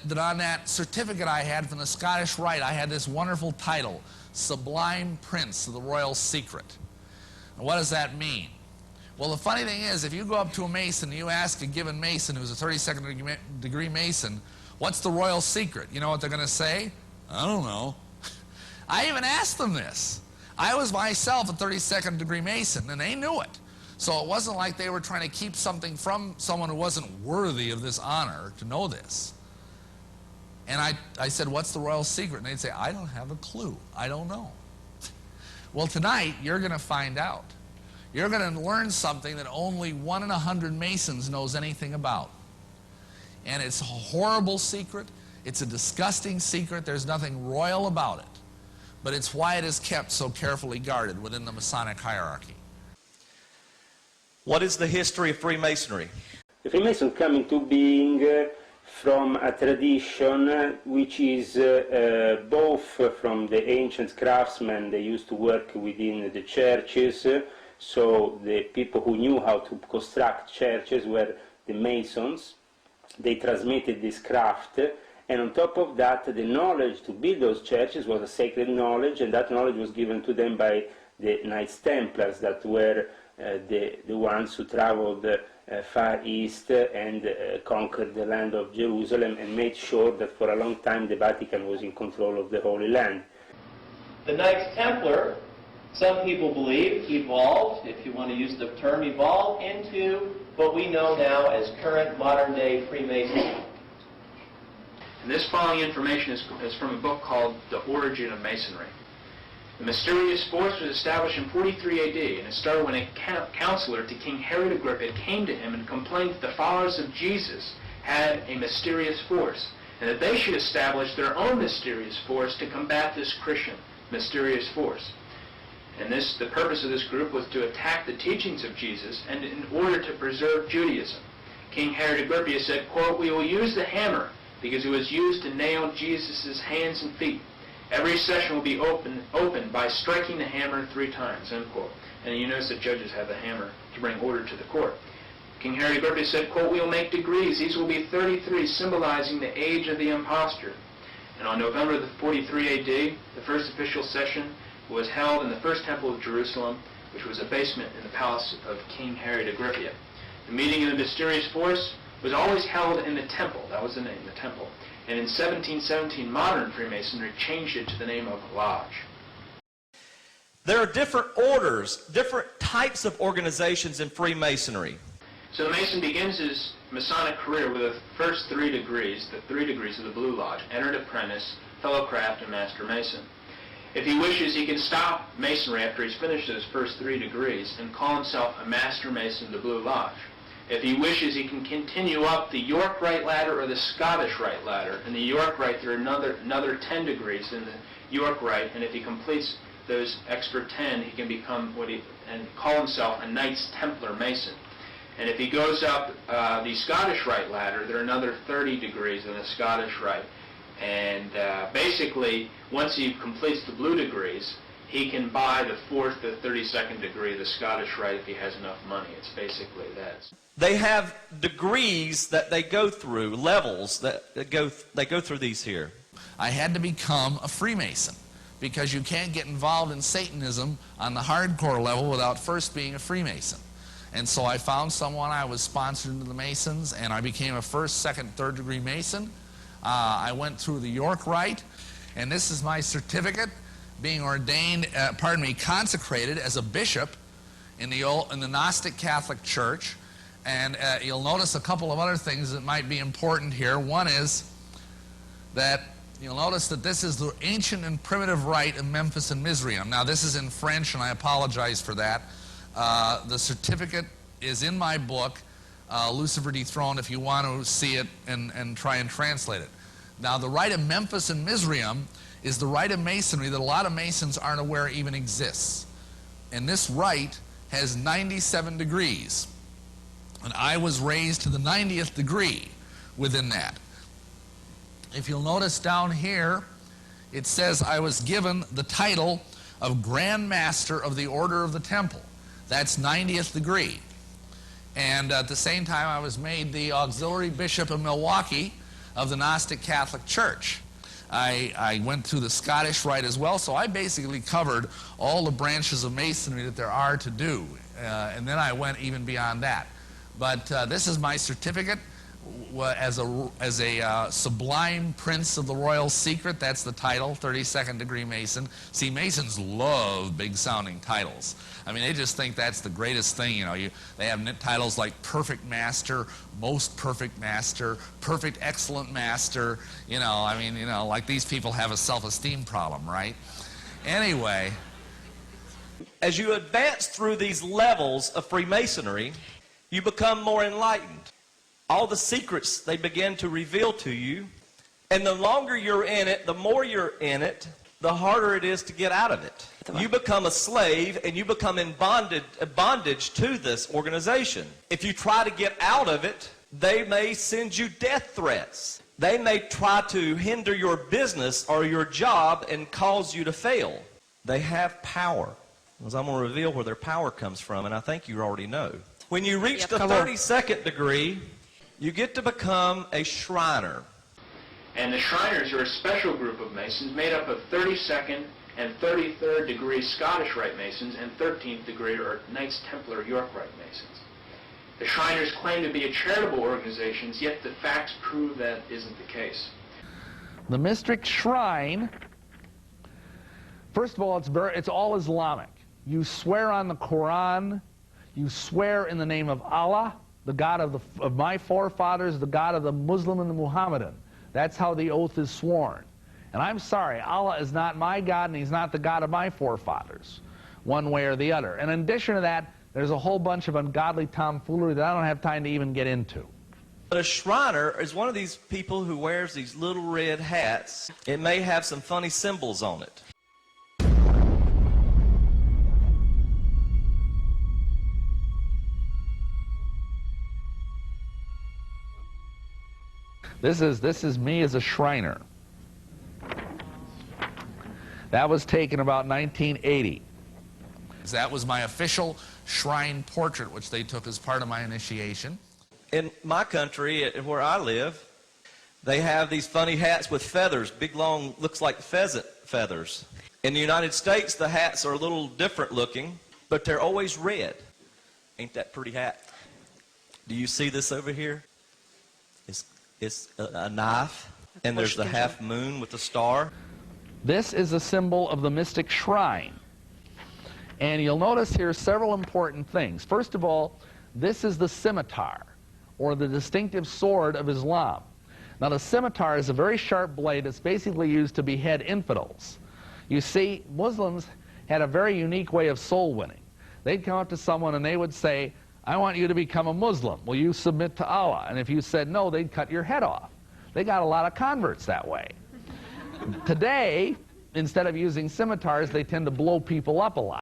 that on that certificate I had from the Scottish Rite, I had this wonderful title, Sublime Prince of the Royal Secret. And what does that mean? Well, the funny thing is, if you go up to a Mason and you ask a given Mason who's a 32nd degree Mason, what's the royal secret? You know what they're going to say? I don't know. I even asked them this. I was myself a 32nd degree Mason, and they knew it. So it wasn't like they were trying to keep something from someone who wasn't worthy of this honor to know this. And I said, what's the royal secret? And they'd say, I don't have a clue. I don't know. Well, tonight, you're going to find out. You're going to learn something that only 1 in 100 Masons knows anything about. And it's a horrible secret. It's a disgusting secret. There's nothing royal about it. But it's why it is kept so carefully guarded within the Masonic hierarchy. What is the history of Freemasonry? The Freemason come into being from a tradition which is both from the ancient craftsmen. They used to work within the churches, so the people who knew how to construct churches were the Masons. They transmitted this craft, and on top of that, the knowledge to build those churches was a sacred knowledge, and that knowledge was given to them by the Knights Templars that were the ones who traveled far east and conquered the land of Jerusalem and made sure that for a long time the Vatican was in control of the Holy Land. The Knights Templar, some people believe, evolved, if you want to use the term evolved, into what we know now as current modern-day Freemasonry. And this following information is from a book called The Origin of Masonry. The mysterious force was established in 43 AD, and it started when a counselor to King Herod Agrippa came to him and complained that the followers of Jesus had a mysterious force, and that they should establish their own mysterious force to combat this Christian mysterious force. And the purpose of this group was to attack the teachings of Jesus and in order to preserve Judaism. King Herod Agrippa said, quote, "We will use the hammer because it was used to nail Jesus' hands and feet. Every session will be opened by striking the hammer 3 times," end quote. And you notice that judges have the hammer to bring order to the court. King Herod Agrippa said, quote, "We will make degrees. These will be 33, symbolizing the age of the impostor." And on November the 43 AD, the first official session was held in the First Temple of Jerusalem, which was a basement in the palace of King Herod Agrippa. The meeting of the mysterious force was always held in the temple. That was the name, the temple. And in 1717, modern Freemasonry changed it to the name of lodge. There are different orders, different types of organizations in Freemasonry. So the Mason begins his Masonic career with the first 3 degrees, the 3 degrees of the Blue Lodge: Entered Apprentice, Fellow Craft, and Master Mason. If he wishes, he can stop Masonry after he's finished those first 3 degrees and call himself a Master Mason of the Blue Lodge. If he wishes, he can continue up the York Rite ladder or the Scottish Rite ladder. In the York Rite, there are another 10 degrees in the York Rite, and if he completes those extra 10, he can become and call himself a Knights Templar Mason. And if he goes up the Scottish Rite ladder, there are another 30 degrees in the Scottish Rite. And basically, once he completes the blue degrees, he can buy the 4th to 32nd degree of the Scottish Rite if he has enough money. It's basically that. They have degrees that they go through, levels that they go through these here. I had to become a Freemason because you can't get involved in Satanism on the hardcore level without first being a Freemason. And so I found someone, I was sponsored into the Masons, and I became a 1st, 2nd, 3rd degree Mason. I went through the York Rite, and this is my certificate, being ordained, consecrated as a bishop in the Gnostic Catholic Church. And you'll notice a couple of other things that might be important here. One is that you'll notice that this is the ancient and primitive rite of Memphis and Mizraim. Now, this is in French, and I apologize for that. The certificate is in my book, Lucifer Dethroned, if you want to see it and try and translate it. Now, the rite of Memphis and Mizraim is the rite of Masonry that a lot of Masons aren't aware even exists. And this rite has 97 degrees. And I was raised to the 90th degree within that. If you'll notice down here, it says I was given the title of Grand Master of the Order of the Temple. That's 90th degree. And at the same time, I was made the Auxiliary Bishop of Milwaukee, of the Gnostic Catholic Church. I went through the Scottish Rite as well, so I basically covered all the branches of Masonry that there are to do, and then I went even beyond that. But this is my certificate as a sublime prince of the royal secret. That's the title, 32nd degree Mason. See, Masons love big sounding titles. I mean, they just think that's the greatest thing. You know, they have titles like perfect master, most perfect master, perfect excellent master. You know, I mean, you know, like these people have a self-esteem problem, right? Anyway. As you advance through these levels of Freemasonry, you become more enlightened. All the secrets they begin to reveal to you, and the longer you're in it, the more you're in it, the harder it is to get out of it. You become a slave, and you become in bondage to this organization. If you try to get out of it, they may send you death threats. They may try to hinder your business or your job and cause you to fail. They have power. As I'm going to reveal where their power comes from, and I think you already know. When you reach the 32nd degree, you get to become a Shriner. And the Shriners are a special group of Masons made up of 32nd and 33rd degree Scottish Rite Masons and 13th degree or Knights Templar York Rite Masons. The Shriners claim to be a charitable organization, yet the facts prove that isn't the case. The mystic shrine, first of all, it's all Islamic. You swear on the Quran, you swear in the name of Allah, the God of my forefathers, the God of the Muslim and the Muhammadan. That's how the oath is sworn. And I'm sorry, Allah is not my God, and He's not the God of my forefathers, one way or the other. And in addition to that, there's a whole bunch of ungodly tomfoolery that I don't have time to even get into. But a Shriner is one of these people who wears these little red hats. It may have some funny symbols on it. This is me as a Shriner. That was taken about 1980. That was my official shrine portrait, which they took as part of my initiation. In my country, where I live, they have these funny hats with feathers, big long, looks like pheasant feathers. In the United States, the hats are a little different looking, but they're always red. Ain't that pretty hat? Do you see this over here? It's a knife, and there's the half moon with the star. This is a symbol of the mystic shrine. And you'll notice here several important things. First of all, this is the scimitar, or the distinctive sword of Islam. Now, the scimitar is a very sharp blade that's basically used to behead infidels. You see, Muslims had a very unique way of soul winning. They'd come up to someone and they would say, I want you to become a Muslim. Will you submit to Allah? And if you said no, they'd cut your head off. They got a lot of converts that way. Today, instead of using scimitars, they tend to blow people up a lot.